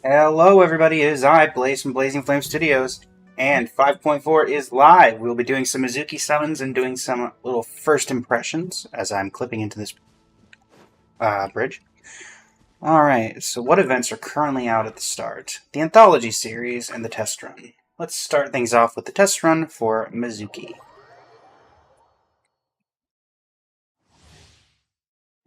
Hello everybody, it is I, Blaze from Blazing Flame Studios, and 5.4 is live. We'll be doing some Mizuki summons and doing some little first impressions as I'm clipping into this bridge. Alright, so what events are currently out at the start? The Anthology series and the test run. Let's start things off with the test run for Mizuki.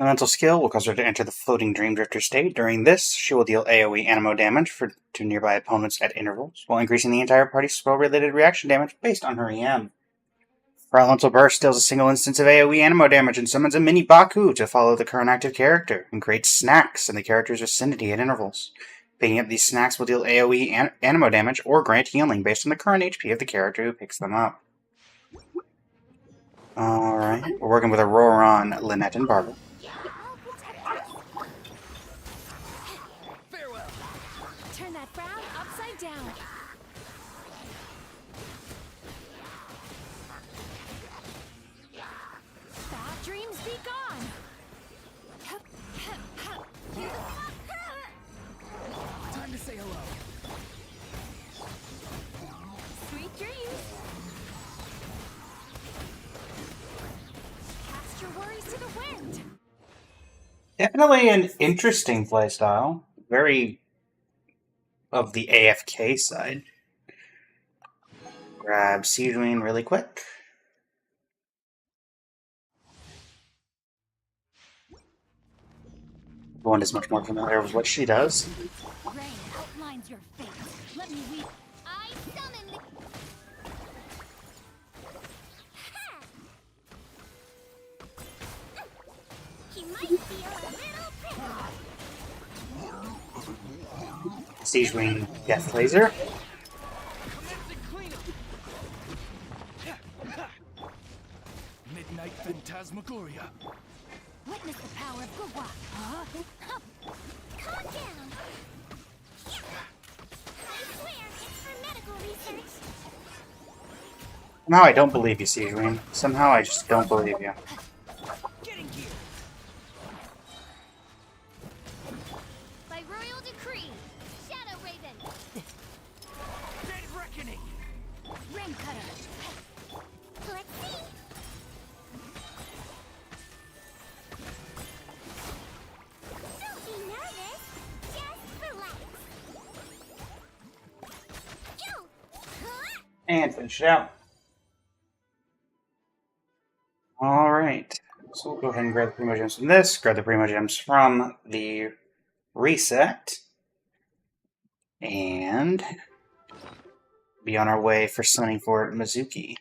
Elemental skill will cause her to enter the floating Dream Drifter state. During this, she will deal AoE animo damage to nearby opponents at intervals, while increasing the entire party's spell-related reaction damage based on her EM. Her Elemental Burst deals a single instance of AoE animo damage and summons a mini Baku to follow the current active character, and creates snacks in the character's vicinity at intervals. Picking up these snacks will deal AoE animo damage or grant healing based on the current HP of the character who picks them up. Alright, we're working with Auroron, Lynette, and Barbara. Turn that frown upside down. Bad dreams be gone. Time to say hello. Sweet dreams. Cast your worries to the wind. Definitely an interesting playstyle. Very of the AFK side. Grab Seedwing really quick. One is much more familiar with what she does. Rain outlines your fate. Let me weep. I summon the... He might feel a little prickly. Seedwing Death Laser. Midnight Phantasmagoria. Witness the power of Gugwa. Huh? Calm down. I swear it's for medical research. Somehow I don't believe you, Seedwing. Somehow I just don't believe you. Getting here. By royal decree, Shadow Raven. Dead Reckoning. Ring Cutter. Let's see. Don't be nervous. Just relax. Go. Huh? And finish it out. Alright. So we'll go ahead and grab the Primo Gems from this, grab the Primo Gems from the reset, and be on our way for summoning for Mizuki.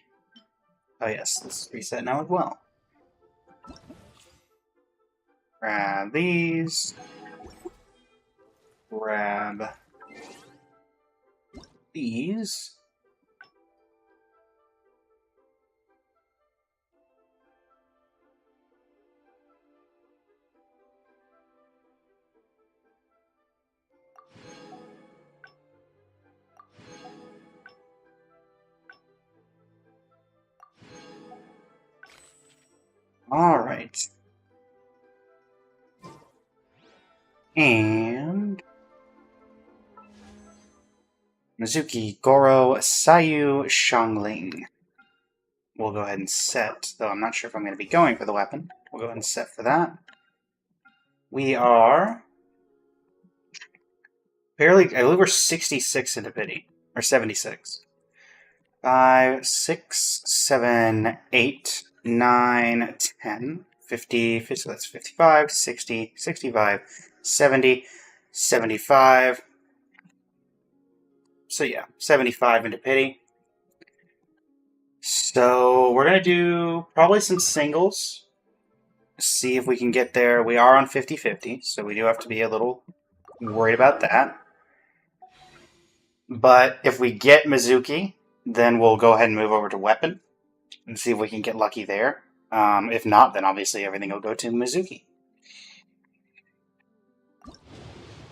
Oh yes, this is reset now as well. Grab these. Grab these. Alright. And Mizuki, Goro, Sayu, Shangling. We'll go ahead and set, though I'm not sure if I'm going to be going for the weapon. We'll go ahead and set for that. We are barely, I believe we're 66 into pity, or 76. 5, 6, 7, 8, 9, 10, 50, so that's 55, 60, 65, 70, 75. So yeah, 75 into pity. So we're going to do probably some singles. See if we can get there. We are on 50-50, so we do have to be a little worried about that. But if we get Mizuki, then we'll go ahead and move over to weapon and see if we can get lucky there. If not, then obviously everything will go to Mizuki.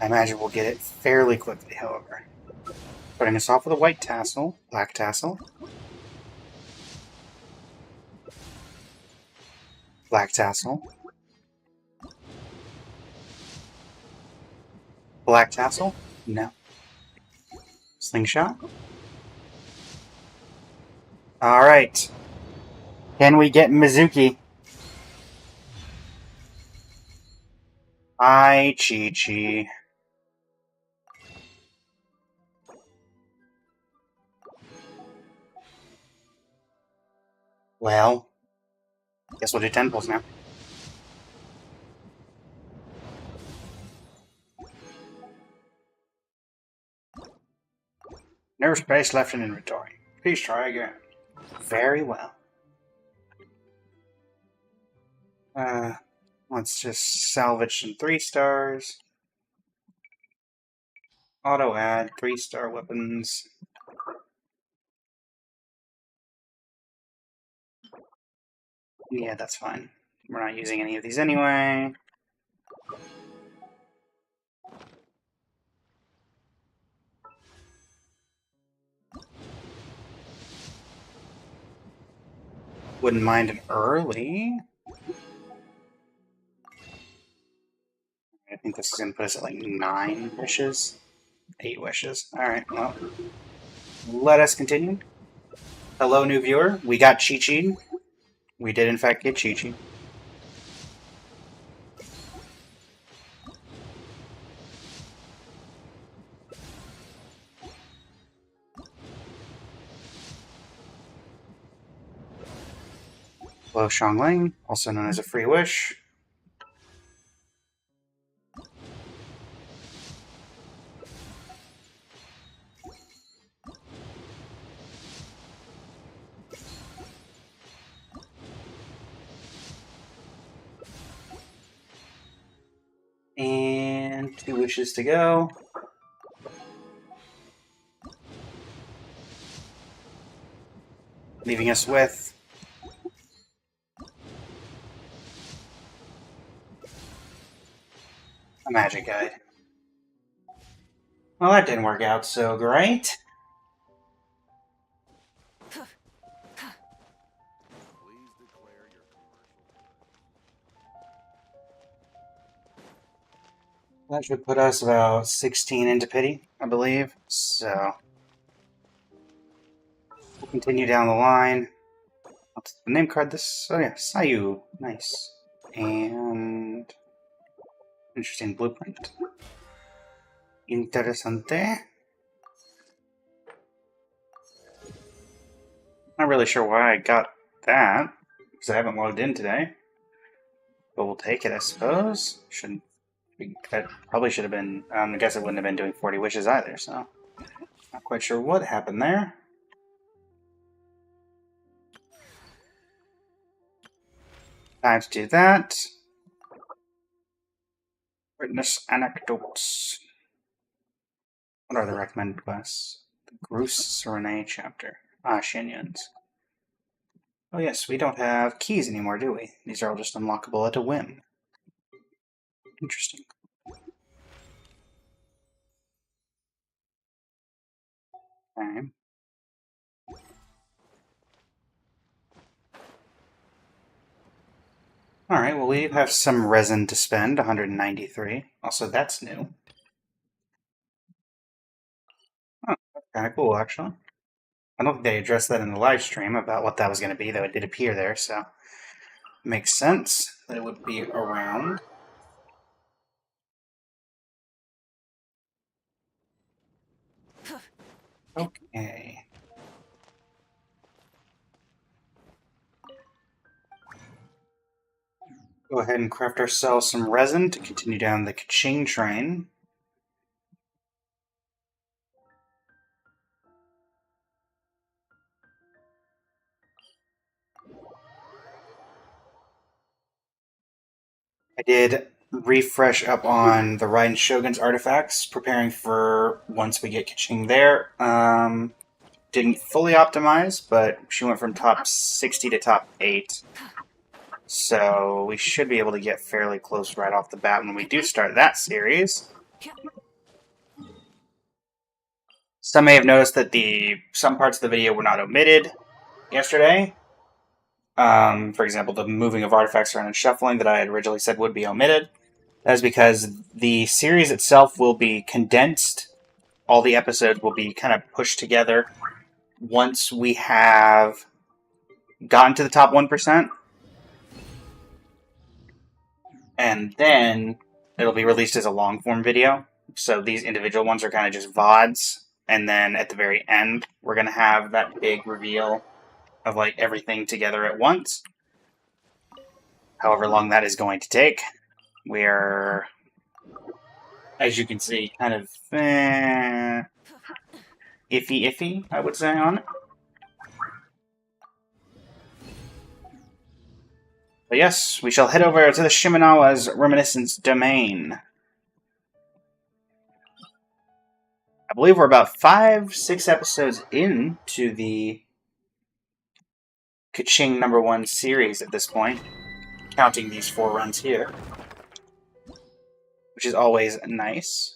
I imagine we'll get it fairly quickly, however. Starting us off with a white tassel, black tassel, black tassel, black tassel, No. Slingshot? Alright. Can we get Mizuki? Hi, Chi-Chi. Well, guess we'll do 10 pulls now. No space left in inventory. Please try again. Very well. Let's just salvage some 3 stars. Auto add 3-star weapons. Yeah, that's fine. We're not using any of these anyway. Wouldn't mind an early. I think this is going to put us at like 9 wishes. 8 wishes. Alright, well. Let us continue. Hello, new viewer. We got Chi-Chi. We did, in fact, get Chi-Chi. Hello, Xiangling, also known as a free wish. And 2 wishes to go. Leaving us with a magic guide. Well, that didn't work out so great. That should put us about 16 into pity, I believe. So we'll continue down the line. What's the name card? This? Oh yeah, Sayu. Nice. And interesting blueprint. Interesante. Not really sure why I got that, because I haven't logged in today. But we'll take it, I suppose. That probably should have been. I guess it wouldn't have been doing 40 wishes either, so. Not quite sure what happened there. Time to do that. Witness anecdotes. What are the recommended quests? The Gruce Serenade chapter. Shenyans. Oh yes, we don't have keys anymore, do we? These are all just unlockable at a whim. Interesting. Okay. Alright, well we have some resin to spend, 193. Also, that's new. Oh, that's kind of cool, actually. I don't think they addressed that in the live stream about what that was going to be, though it did appear there, so makes sense that it would be around. Okay. Go ahead and craft ourselves some resin to continue down the Kaching train. I did refresh up on the Raiden Shogun's artifacts, preparing for once we get Kaching there. Didn't fully optimize, but she went from top 60 to top 8. So we should be able to get fairly close right off the bat when we do start that series. Some may have noticed that some parts of the video were not omitted yesterday. For example, the moving of artifacts around and shuffling that I had originally said would be omitted. That is because the series itself will be condensed all the episodes will be kind of pushed together once we have gotten to the top 1%. And then it'll be released as a long-form video. So these individual ones are kind of just VODs. And then at the very end, we're going to have that big reveal of like everything together at once. However long that is going to take. We're, as you can see, kind of iffy, I would say, on it. But yes, we shall head over to the Shimenawa's Reminiscence Domain. I believe we're about 5-6 episodes into the Kaching #1 series at this point, counting these 4 runs here, which is always nice.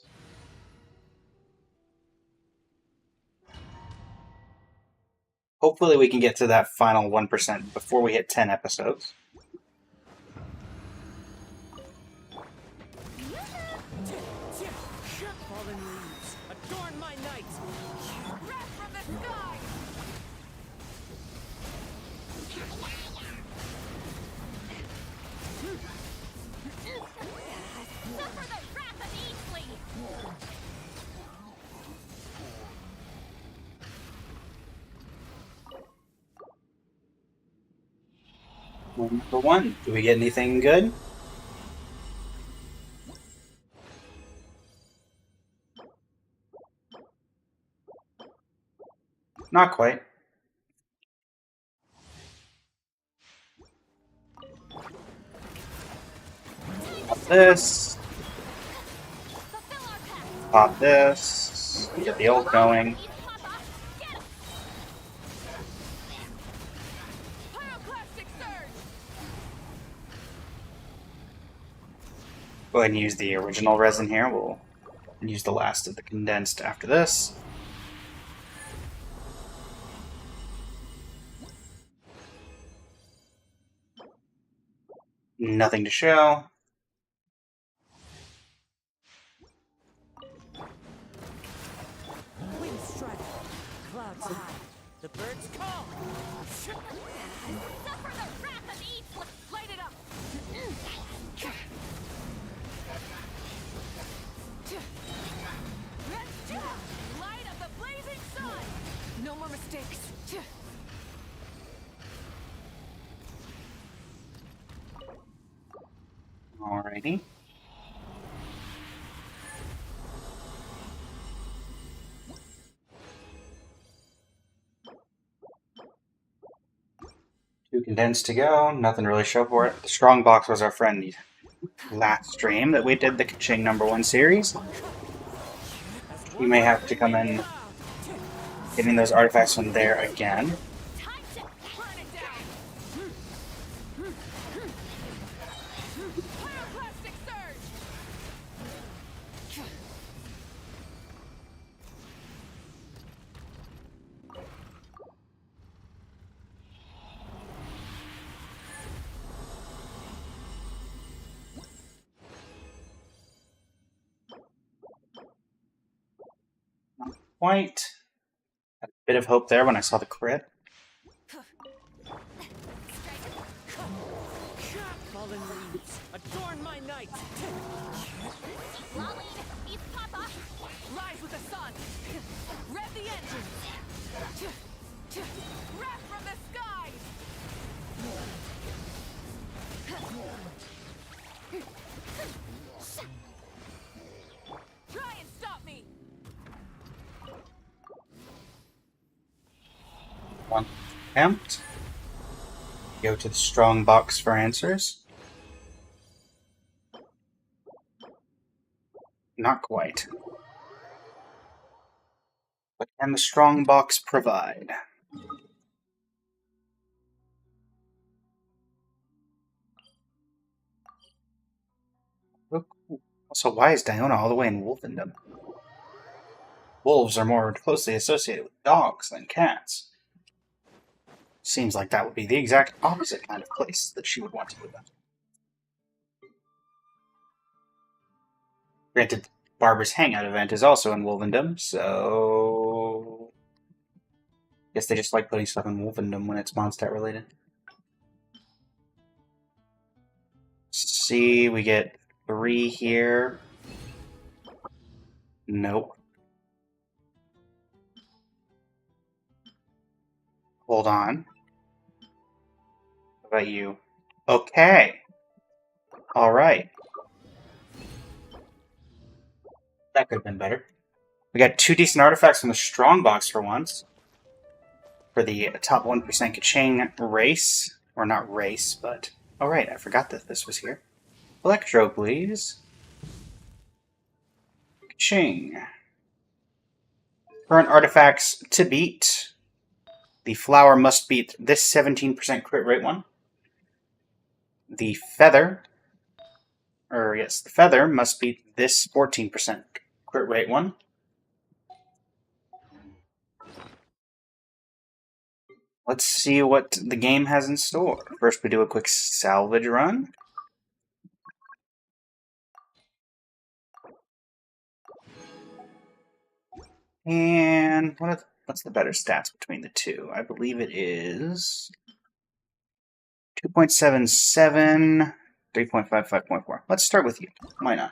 Hopefully we can get to that final 1% before we hit 10 episodes. Fallen leaves, adorn my night. Wrath from the sky. Suffer the wrath of Easley! Number 1, do we get anything good? Not quite. Pop this. Fulfill our pact! Pop this. Get the ult going. Papa! Get him! Pyroclastic surge! Go ahead and use the original resin here. We'll use the last of the condensed after this. Nothing to show. Wind strike, clouds high, the birds call. Suffer the wrath of Easley! Light it up! Light of the blazing sun! No more mistakes. Alrighty. Two condensed to go. Nothing to really show for it. The strong box was our friend last stream that we did the Kaching #1 series. We may have to come in getting those artifacts from there again. Time to burn it down! Pyroclastic surge! Quite. Had a bit of hope there when I saw the crit. Fallen leaves, adorn my night. Lolly! Eat Papa! Rise with the sun. Rev the engine! Wrath from the skies. Try and stop me! One attempt. Go to the strong box for answers. Not quite. What can the strong box provide? Oh, cool. Also, why is Diona all the way in Wolfendom? Wolves are more closely associated with dogs than cats. Seems like that would be the exact opposite kind of place that she would want to live in. Granted, Barber's Hangout event is also in Wolvendom, so guess they just like putting stuff in Wolvendom when it's Mondstadt related. See, we get 3 here. Nope. Hold on. What about you? Okay. Alright. That could have been better. We got 2 decent artifacts from the strong box for once. For the top 1% Kaching race. Or not race, but... Oh right, I forgot that this was here. Electro, please. Kaching. Current artifacts to beat. The flower must beat this 17% crit rate one. The feather, the feather must beat this 14% crit rate one. Let's see what the game has in store. First, we do a quick salvage run. And what's the better stats between the two? I believe it is 2.77, 3.5, 5.4. Let's start with you. Why not?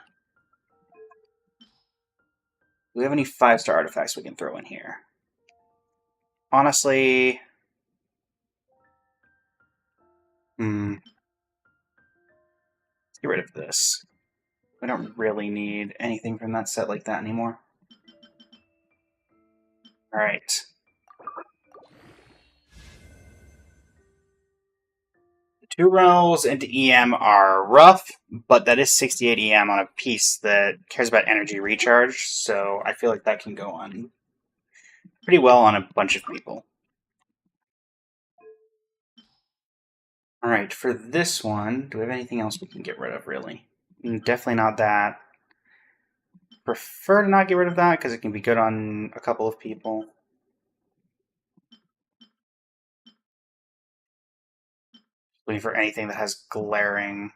Do we have any 5-star artifacts we can throw in here? Honestly... Let's get rid of this. We don't really need anything from that set like that anymore. Alright. The 2 rolls into EM are rough, but that is 68 EM on a piece that cares about energy recharge, so I feel like that can go on pretty well on a bunch of people. Alright, for this one, do we have anything else we can get rid of, really? Definitely not that. Prefer to not get rid of that, because it can be good on a couple of people. Looking for anything that has glaring...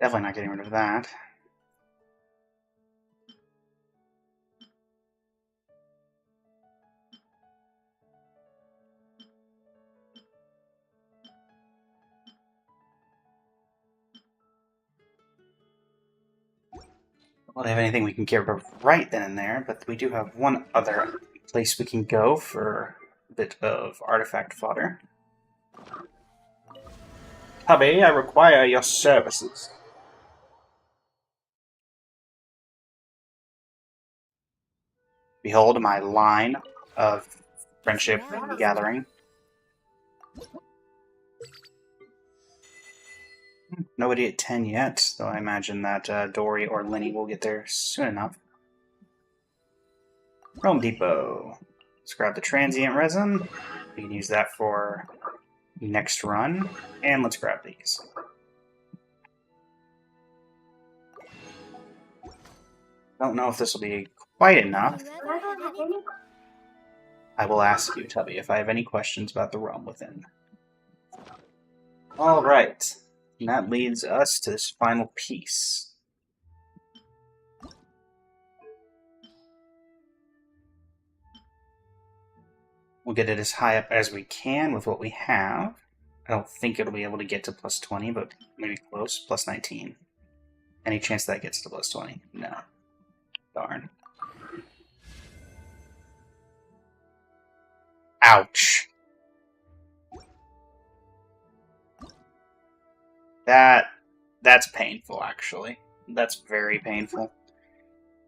Definitely not getting rid of that. We don't have anything we can get rid of right then and there, but we do have one other place we can go for a bit of artifact fodder. Hubby, I require your services. Behold my line of friendship gathering. Nobody at 10 yet, though I imagine that Dory or Linny will get there soon enough. Rome Depot. Let's grab the transient resin. We can use that for next run. And let's grab these. Don't know if this will be quite enough. I will ask you, Tubby, if I have any questions about the realm within. Alright. And that leads us to this final piece. We'll get it as high up as we can with what we have. I don't think it'll be able to get to plus 20, but maybe close. Plus 19. Any chance that gets to plus 20? No. Darn. Ouch. That's painful, actually. That's very painful.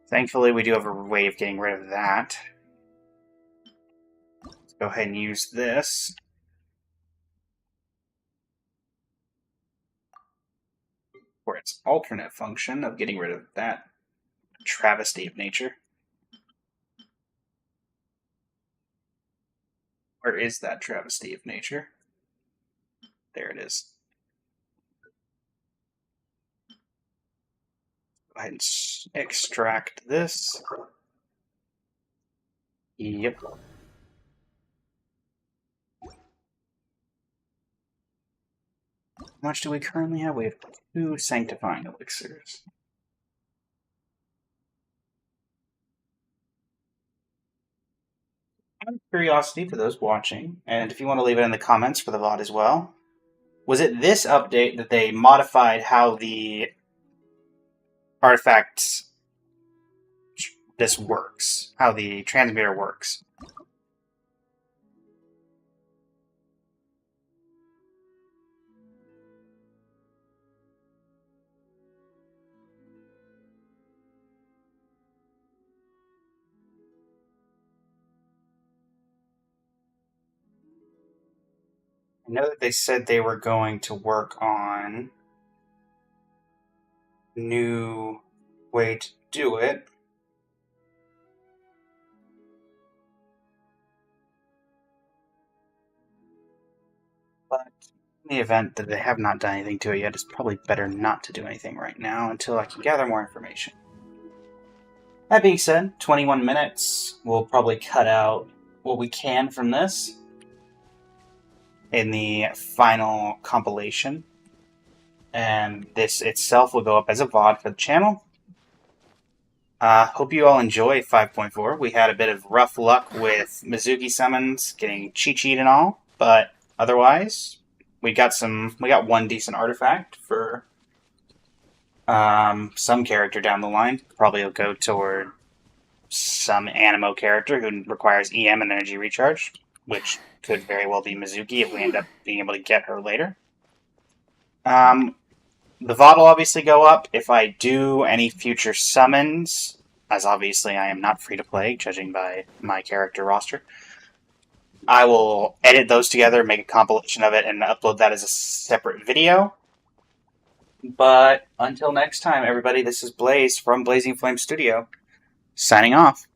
Thankfully, we do have a way of getting rid of that. Let's go ahead and use this. For its alternate function of getting rid of that travesty of nature. Where is that travesty of nature? There it is. Go ahead and extract this. Yep. How much do we currently have? We have 2 sanctifying elixirs. Out of curiosity for those watching, and if you want to leave it in the comments for the VOD as well, was it this update that they modified how the artifact this works, how the transmitter works? I know that they said they were going to work on a new way to do it. But in the event that they have not done anything to it yet, it's probably better not to do anything right now until I can gather more information. That being said, 21 minutes. We'll probably cut out what we can from this in the final compilation. And this itself will go up as a VOD for the channel. Hope you all enjoy 5.4. We had a bit of rough luck with Mizuki summons, getting cheat and all, but otherwise, we got one decent artifact for some character down the line. Probably will go toward some Animo character who requires EM and energy recharge, which could very well be Mizuki if we end up being able to get her later. The VOD will obviously go up if I do any future summons, as obviously I am not free to play, judging by my character roster. I will edit those together, make a compilation of it, and upload that as a separate video. But until next time, everybody, this is Blaze from Blazing Flame Studio, signing off.